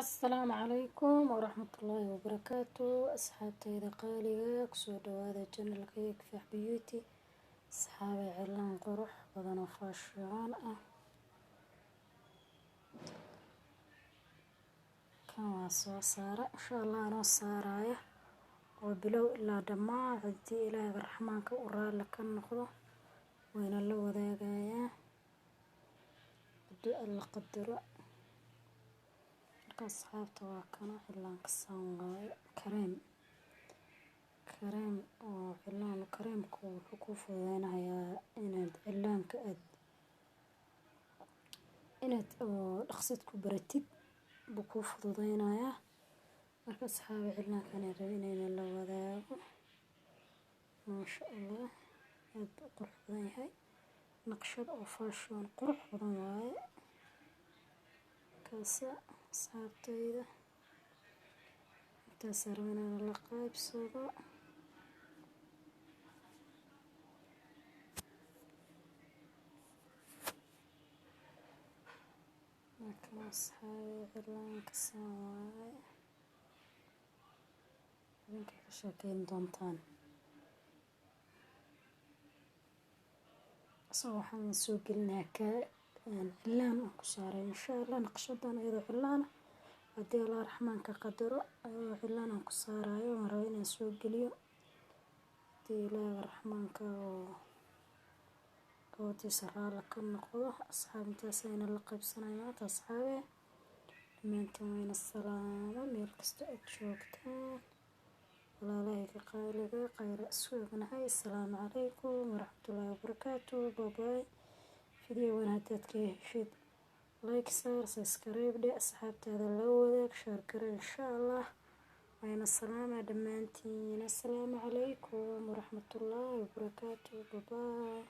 السلام عليكم ورحمة الله وبركاته. أصحابتي قالية كسو هذا جنة كيك في بيوتي. أصحابي علان قروح بدنا فاشيان كان سو صارة إن شاء الله أنا صارايا وبلو إلا دماء عدي إلى الرحمن كأورا لك النخضة وين اللو ذاقايا بدو ألا قدره أصحابته وكانوا علان كسان كريم وعلان كريم كوحكوف وينها إند علان إند أقصد كبرتيد بكوف ضينايا marka asxaabi cilna kan rabinayna la wadaago ma sha Allah aad u qurux badan yahay naqshad oo fashion qurux badan waaye kaasa asxaabtayda intaas rabinayna la qaybsado marka asxaabi cilna kasan waaye ninka ka shaqeyn doontaan soo waxaan soo gelinayaa ka cilaan ku saaray insha Allah naqshadan iyadoo cilaan hadii Allah raxmaanka qadaro ayuu cilaan ku saarayo ma rabo inaan soo geliyo hadii Allah raxmaanka oo tisaraala ka noqdo asxaabtaas ayna la qaybsanayaa asxaabe maantaan salaam meel kasta aad joogtaan والله قالوا خير سوقنا هاي السلام عليكم ورحمة الله وبركاته باي فيديو وانا تتكيفيد لايك صار سبسكرايب دي أصحاب هذا الأول شير إن شاء الله وين السلام دمانتين السلام عليكم ورحمة الله وبركاته باي